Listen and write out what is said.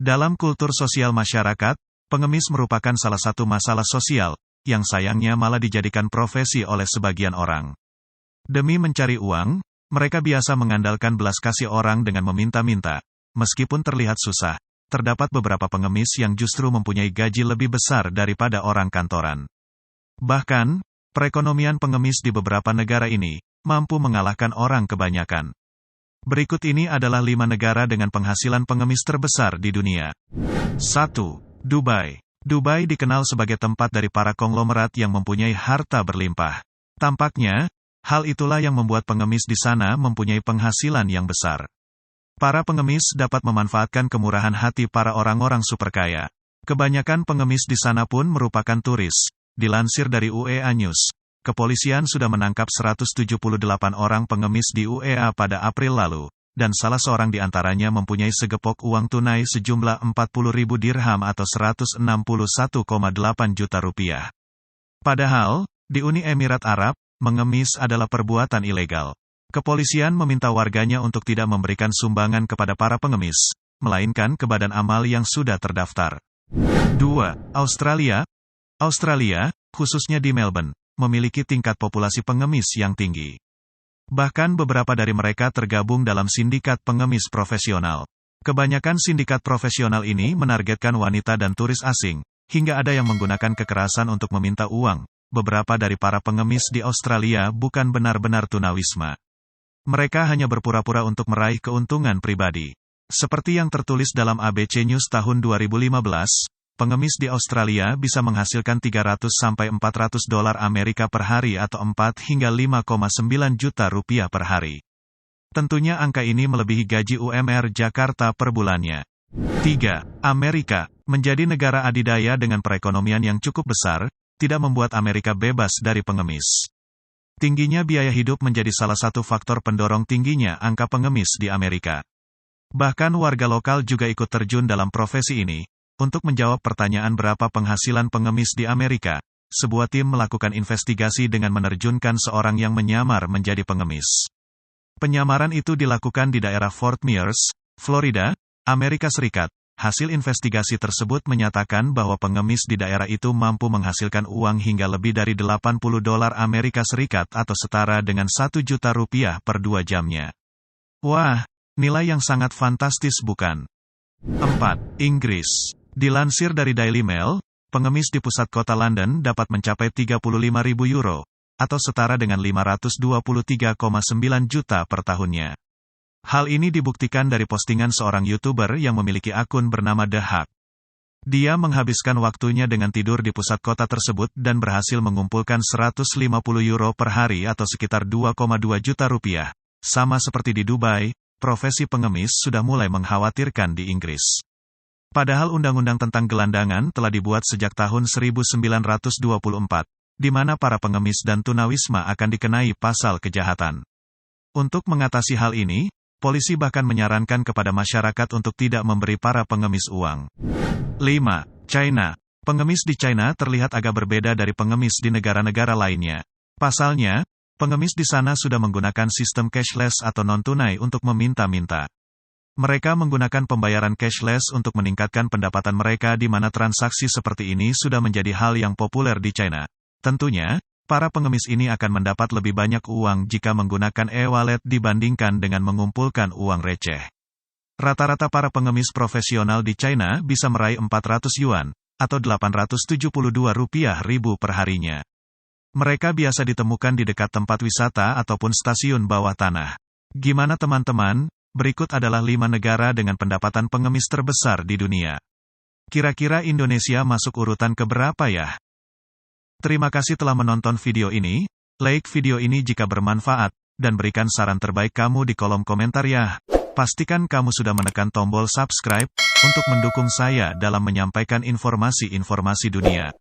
Dalam kultur sosial masyarakat, pengemis merupakan salah satu masalah sosial, yang sayangnya malah dijadikan profesi oleh sebagian orang. Demi mencari uang, mereka biasa mengandalkan belas kasih orang dengan meminta-minta. Meskipun terlihat susah, terdapat beberapa pengemis yang justru mempunyai gaji lebih besar daripada orang kantoran. Bahkan, perekonomian pengemis di beberapa negara ini mampu mengalahkan orang kebanyakan. Berikut ini adalah 5 negara dengan penghasilan pengemis terbesar di dunia. 1. Dubai. Dubai dikenal sebagai tempat dari para konglomerat yang mempunyai harta berlimpah. Tampaknya, hal itulah yang membuat pengemis di sana mempunyai penghasilan yang besar. Para pengemis dapat memanfaatkan kemurahan hati para orang-orang super kaya. Kebanyakan pengemis di sana pun merupakan turis. Dilansir dari UEA News, kepolisian sudah menangkap 178 orang pengemis di UEA pada April lalu, dan salah seorang di antaranya mempunyai segepok uang tunai sejumlah 40.000 dirham atau 161,8 juta rupiah. Padahal, di Uni Emirat Arab, mengemis adalah perbuatan ilegal. Kepolisian meminta warganya untuk tidak memberikan sumbangan kepada para pengemis, melainkan ke badan amal yang sudah terdaftar. 2. Australia. Australia, khususnya di Melbourne, memiliki tingkat populasi pengemis yang tinggi. Bahkan beberapa dari mereka tergabung dalam sindikat pengemis profesional. Kebanyakan sindikat profesional ini menargetkan wanita dan turis asing, hingga ada yang menggunakan kekerasan untuk meminta uang. Beberapa dari para pengemis di Australia bukan benar-benar tunawisma. Mereka hanya berpura-pura untuk meraih keuntungan pribadi. Seperti yang tertulis dalam ABC News tahun 2015, pengemis di Australia bisa menghasilkan 300 sampai 400 dolar Amerika per hari atau 4 hingga 5,9 juta rupiah per hari. Tentunya angka ini melebihi gaji UMR Jakarta per bulannya. 3. Amerika, menjadi negara adidaya dengan perekonomian yang cukup besar, tidak membuat Amerika bebas dari pengemis. Tingginya biaya hidup menjadi salah satu faktor pendorong tingginya angka pengemis di Amerika. Bahkan warga lokal juga ikut terjun dalam profesi ini. Untuk menjawab pertanyaan berapa penghasilan pengemis di Amerika, sebuah tim melakukan investigasi dengan menerjunkan seorang yang menyamar menjadi pengemis. Penyamaran itu dilakukan di daerah Fort Myers, Florida, Amerika Serikat. Hasil investigasi tersebut menyatakan bahwa pengemis di daerah itu mampu menghasilkan uang hingga lebih dari 80 dolar Amerika Serikat atau setara dengan 1 juta rupiah per 2 jamnya. Wah, nilai yang sangat fantastis bukan? 4. Inggris. Dilansir dari Daily Mail, pengemis di pusat kota London dapat mencapai 35.000 euro, atau setara dengan 523,9 juta per tahunnya. Hal ini dibuktikan dari postingan seorang YouTuber yang memiliki akun bernama The Hack. Dia menghabiskan waktunya dengan tidur di pusat kota tersebut dan berhasil mengumpulkan 150 euro per hari atau sekitar 2,2 juta rupiah. Sama seperti di Dubai, profesi pengemis sudah mulai mengkhawatirkan di Inggris. Padahal undang-undang tentang gelandangan telah dibuat sejak tahun 1924, di mana para pengemis dan tunawisma akan dikenai pasal kejahatan. Untuk mengatasi hal ini, polisi bahkan menyarankan kepada masyarakat untuk tidak memberi para pengemis uang. 5. China. Pengemis di China terlihat agak berbeda dari pengemis di negara-negara lainnya. Pasalnya, pengemis di sana sudah menggunakan sistem cashless atau non-tunai untuk meminta-minta. Mereka menggunakan pembayaran cashless untuk meningkatkan pendapatan mereka di mana transaksi seperti ini sudah menjadi hal yang populer di China. Tentunya, para pengemis ini akan mendapat lebih banyak uang jika menggunakan e-wallet dibandingkan dengan mengumpulkan uang receh. Rata-rata para pengemis profesional di China bisa meraih 400 yuan, atau 872 rupiah ribu per harinya. Mereka biasa ditemukan di dekat tempat wisata ataupun stasiun bawah tanah. Gimana teman-teman? Berikut adalah 5 negara dengan pendapatan pengemis terbesar di dunia. Kira-kira Indonesia masuk urutan keberapa ya? Terima kasih telah menonton video ini, like video ini jika bermanfaat, dan berikan saran terbaik kamu di kolom komentar ya. Pastikan kamu sudah menekan tombol subscribe, untuk mendukung saya dalam menyampaikan informasi-informasi dunia.